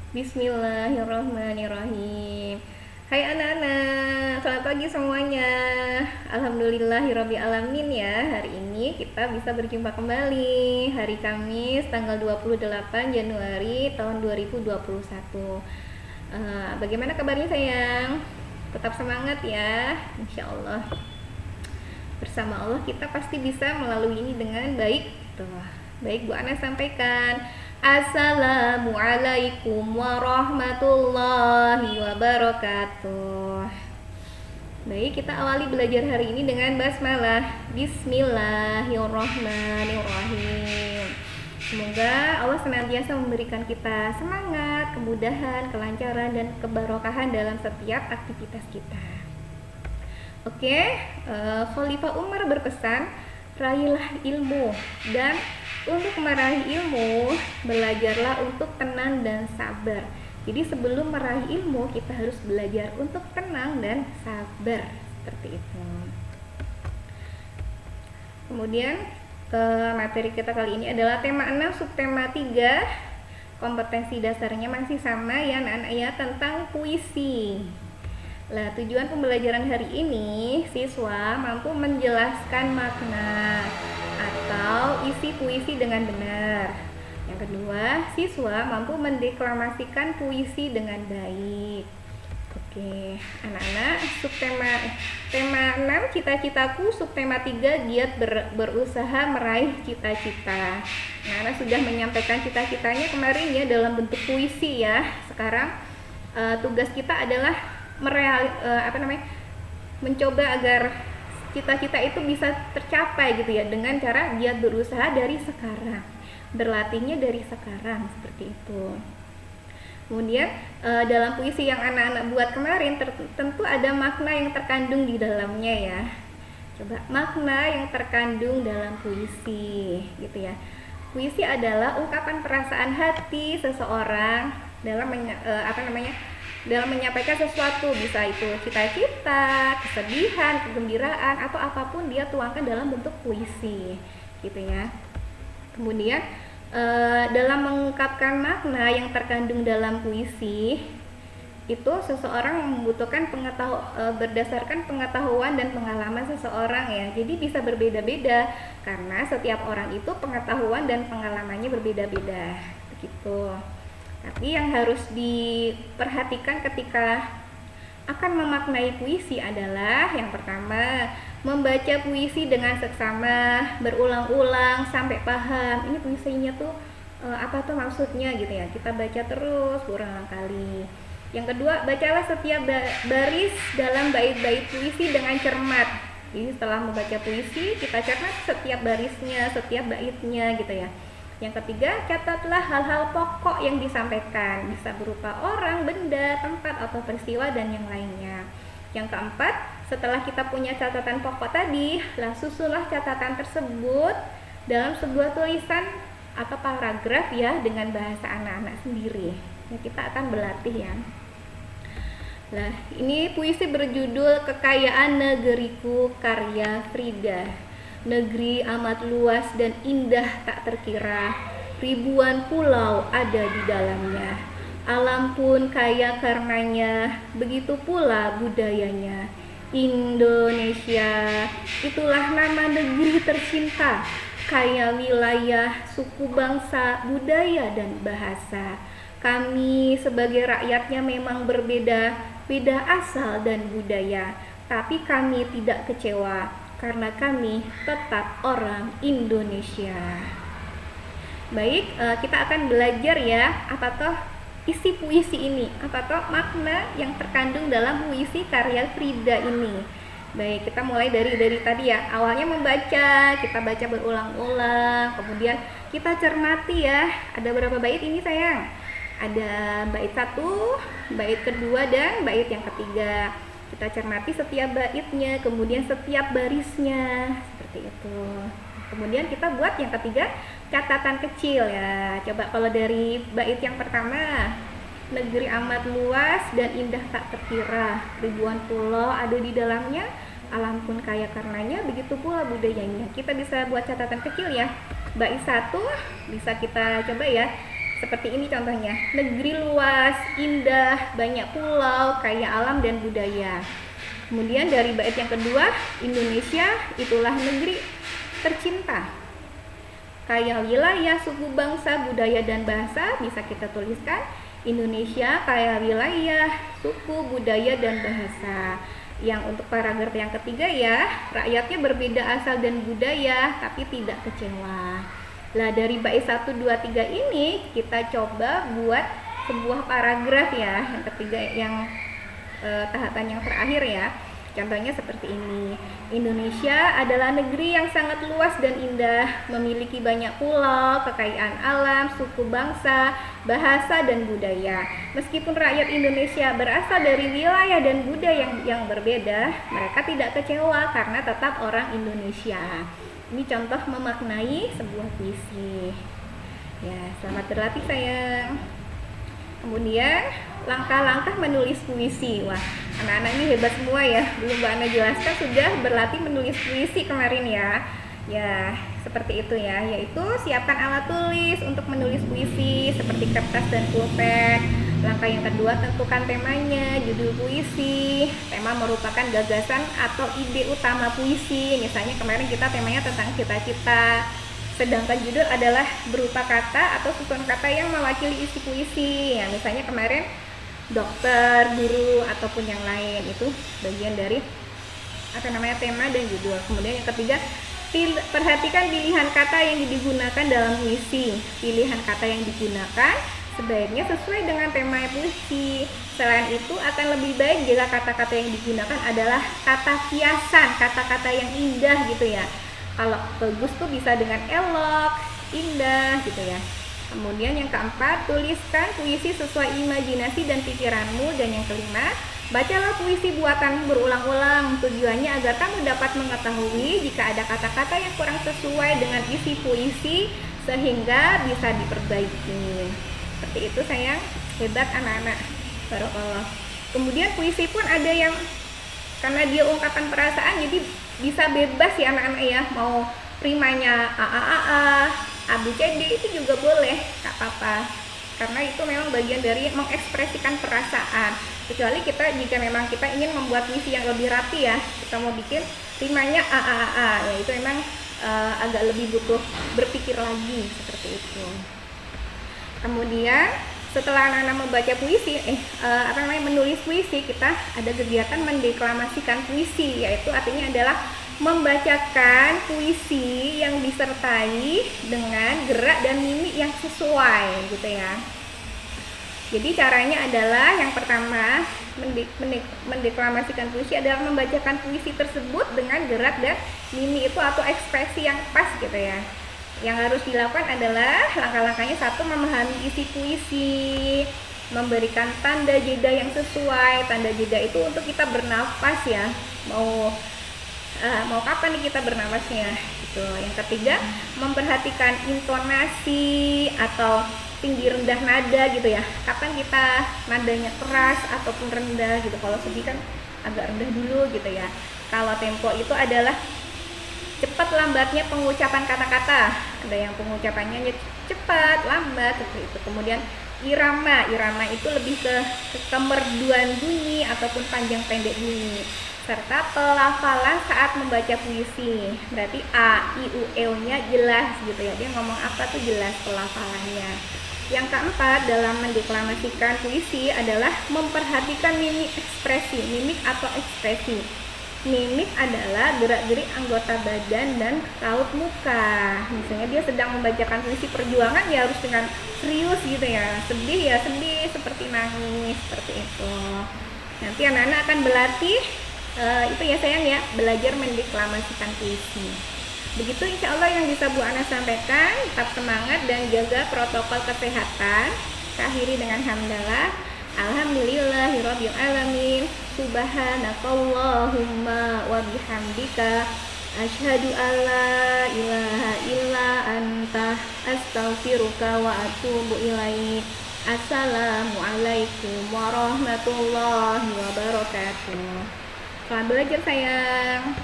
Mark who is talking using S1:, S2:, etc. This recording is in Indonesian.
S1: Bismillahirrahmanirrahim. Hai anak-anak, selamat pagi semuanya. Alhamdulillahirabbil alamin ya. Hari ini kita bisa berjumpa kembali. Hari Kamis tanggal 28 Januari tahun 2021. Bagaimana kabarnya sayang? Tetap semangat ya, insya Allah. Bersama Allah kita pasti bisa melalui ini dengan baik. Tuh. Baik, Bu Ana sampaikan. Assalamualaikum warahmatullahi wabarakatuh. Baik, kita awali belajar hari ini dengan basmalah. Bismillahirrahmanirrahim. Semoga Allah senantiasa memberikan kita semangat, kemudahan, kelancaran, dan keberkahan dalam setiap aktivitas kita. Oke, Khalifah Umar berpesan, raihlah ilmu, dan untuk meraih ilmu, belajarlah untuk tenang dan sabar. Jadi sebelum meraih ilmu, kita harus belajar untuk tenang dan sabar. Seperti itu. Kemudian, materi kita kali ini adalah tema 6, subtema 3. Kompetensi dasarnya masih sama ya anak-anak ya, tentang puisi. Nah, tujuan pembelajaran hari ini, siswa mampu menjelaskan makna atau isi puisi dengan benar. Yang kedua, siswa mampu mendeklamasikan puisi dengan baik. Oke, anak-anak, tema 6 cita-citaku, subtema 3 giat berusaha meraih cita-cita. Anak-anak sudah menyampaikan cita-citanya kemarin ya dalam bentuk puisi ya. Sekarang tugas kita adalah mencoba agar cita-cita itu bisa tercapai gitu ya, dengan cara giat berusaha dari sekarang, berlatihnya dari sekarang, seperti itu. Kemudian dalam puisi yang anak-anak buat kemarin tentu ada makna yang terkandung di dalamnya ya. Coba makna yang terkandung dalam puisi gitu ya. Puisi adalah ungkapan perasaan hati seseorang dalam menyampaikan sesuatu, bisa itu cita-cita, kesedihan, kegembiraan, atau apapun dia tuangkan dalam bentuk puisi gitu ya. Kemudian dalam mengungkapkan makna yang terkandung dalam puisi itu seseorang membutuhkan berdasarkan pengetahuan dan pengalaman seseorang ya. Jadi bisa berbeda-beda karena setiap orang itu pengetahuan dan pengalamannya berbeda-beda begitu. Tapi yang harus diperhatikan ketika akan memaknai puisi adalah yang pertama, membaca puisi dengan seksama, berulang-ulang sampai paham. Ini puisinya tuh apa tuh maksudnya gitu ya. Kita baca terus berulang kali. Yang kedua, bacalah setiap baris dalam bait-bait puisi dengan cermat. Jadi setelah membaca puisi, kita cermat setiap barisnya, setiap baitnya gitu ya. Yang ketiga, catatlah hal-hal pokok yang disampaikan, bisa berupa orang, benda, tempat, atau peristiwa, dan yang lainnya. Yang keempat, setelah kita punya catatan pokok tadi, susunlah catatan tersebut dalam sebuah tulisan atau paragraf ya, dengan bahasa anak-anak sendiri. Ya, kita akan berlatih ya. Nah, ini puisi berjudul Kekayaan Negeriku karya Frida. Negeri amat luas dan indah tak terkira, ribuan pulau ada di dalamnya. Alam pun kaya karenanya, begitu pula budayanya. Indonesia, itulah nama negeri tercinta, kaya wilayah, suku bangsa, budaya dan bahasa. Kami sebagai rakyatnya memang berbeda, beda asal dan budaya, tapi kami tidak kecewa karena kami tetap orang Indonesia. Baik, kita akan belajar ya apa toh isi puisi ini, apa toh makna yang terkandung dalam puisi karya Frida ini. Baik, kita mulai dari tadi ya. Awalnya membaca, kita baca berulang-ulang, kemudian kita cermati ya. Ada berapa bait ini sayang? Ada bait 1, bait kedua, dan bait yang ketiga. Kita cermati setiap baitnya, kemudian setiap barisnya, seperti itu. Kemudian kita buat yang ketiga, catatan kecil ya. Coba kalau dari bait yang pertama, negeri amat luas dan indah tak terkira, ribuan pulau ada di dalamnya, alam pun kaya karenanya, begitu pula budayanya. Kita bisa buat catatan kecil ya. Bait 1 bisa kita coba ya, Seperti ini contohnya, negeri luas, indah, banyak pulau, kaya alam dan budaya. Kemudian dari bait yang kedua, Indonesia itulah negeri tercinta. Kaya wilayah, suku, bangsa, budaya, dan bahasa, bisa kita tuliskan Indonesia kaya wilayah, suku, budaya, dan bahasa. Yang untuk paragraf yang ketiga ya, rakyatnya berbeda asal dan budaya, tapi tidak kecewa. Lah dari bait 1, 2, 3 ini kita coba buat sebuah paragraf ya. Yang ketiga yang tahapan yang terakhir ya. Contohnya seperti ini. Indonesia adalah negeri yang sangat luas dan indah, memiliki banyak pulau, kekayaan alam, suku bangsa, bahasa dan budaya. Meskipun rakyat Indonesia berasal dari wilayah dan budaya yang berbeda, mereka tidak kecewa karena tetap orang Indonesia. Ini contoh memaknai sebuah puisi. Ya, selamat berlatih sayang. Kemudian langkah-langkah menulis puisi. Wah, anak-anak ini hebat semua ya. Belum Mbak Ana jelaskan sudah berlatih menulis puisi kemarin ya. Ya, seperti itu ya. Yaitu siapkan alat tulis untuk menulis puisi seperti kertas dan pulpen. Langkah yang kedua, tentukan temanya, judul puisi. Tema merupakan gagasan atau ide utama puisi. Misalnya kemarin kita temanya tentang cita-cita. Sedangkan judul adalah berupa kata atau susunan kata yang mewakili isi puisi. Ya, misalnya kemarin dokter, guru, ataupun yang lain. Itu bagian dari tema dan judul. Kemudian yang ketiga, perhatikan pilihan kata yang digunakan dalam puisi. Pilihan kata yang digunakan sebaiknya sesuai dengan tema puisi. Selain itu akan lebih baik jika kata-kata yang digunakan adalah kata hiasan, kata-kata yang indah gitu ya. Kalau bagus tuh bisa dengan elok, indah gitu ya. Kemudian yang keempat, tuliskan puisi sesuai imajinasi dan pikiranmu. Dan yang kelima, bacalah puisi buatan berulang-ulang. Tujuannya agar kamu dapat mengetahui jika ada kata-kata yang kurang sesuai dengan isi puisi sehingga bisa diperbaiki. Seperti itu sayang, hebat anak-anak. Barakallah. Kemudian puisi pun ada yang karena dia ungkapan perasaan jadi bisa bebas ya anak-anak ya, mau rimanya A B C D itu juga boleh, gak apa-apa, karena itu memang bagian dari mengekspresikan perasaan. Kecuali jika memang kita ingin membuat puisi yang lebih rapi ya, kita mau bikin rimanya ya itu memang agak lebih butuh berpikir lagi seperti itu. Kemudian setelah anak-anak membaca puisi, menulis puisi, kita ada kegiatan mendeklamasikan puisi, yaitu artinya adalah membacakan puisi yang disertai dengan gerak dan mimik yang sesuai gitu ya. Jadi caranya adalah yang pertama, mendeklamasikan puisi adalah membacakan puisi tersebut dengan gerak dan mimik itu atau ekspresi yang pas gitu ya. Yang harus dilakukan adalah langkah-langkahnya: satu, memahami isi puisi, memberikan tanda jeda yang sesuai. Tanda jeda itu untuk kita bernafas ya, mau kapan nih kita bernafasnya gitu. Yang ketiga, memperhatikan intonasi atau tinggi rendah nada gitu ya, kapan kita nadanya keras ataupun rendah gitu. Kalau sedih kan agak rendah dulu gitu ya. Kalau tempo itu adalah cepat lambatnya pengucapan kata-kata, ada yang pengucapannya cepat, lambat seperti itu. Kemudian irama itu lebih ke kemerduan bunyi ataupun panjang pendek bunyi, serta pelafalan saat membaca puisi. Berarti a, i, u, e nya jelas gitu ya, dia ngomong apa tuh jelas pelafalannya. Yang keempat dalam mendeklamasikan puisi adalah memperhatikan mimik atau ekspresi. Mimik adalah gerak-gerik anggota badan dan raut muka. Misalnya dia sedang membacakan puisi perjuangan, ya harus dengan serius gitu ya. Sedih ya sedih, seperti nangis, seperti itu. Nanti anak-anak akan berlatih itu ya sayang ya, belajar mendeklamasikan puisi. Begitu insya Allah yang bisa Bu Ana sampaikan. Tetap semangat dan jaga protokol kesehatan. Saya akhiri dengan hamdalah. Alhamdulillahirabbil alamin. Subhanakallahumma wa bihamdika asyhadu alla ilaha illa anta astaghfiruka wa atubu ilaik. Assalamualaikum warahmatullahi wabarakatuh. Selamat belajar sayang.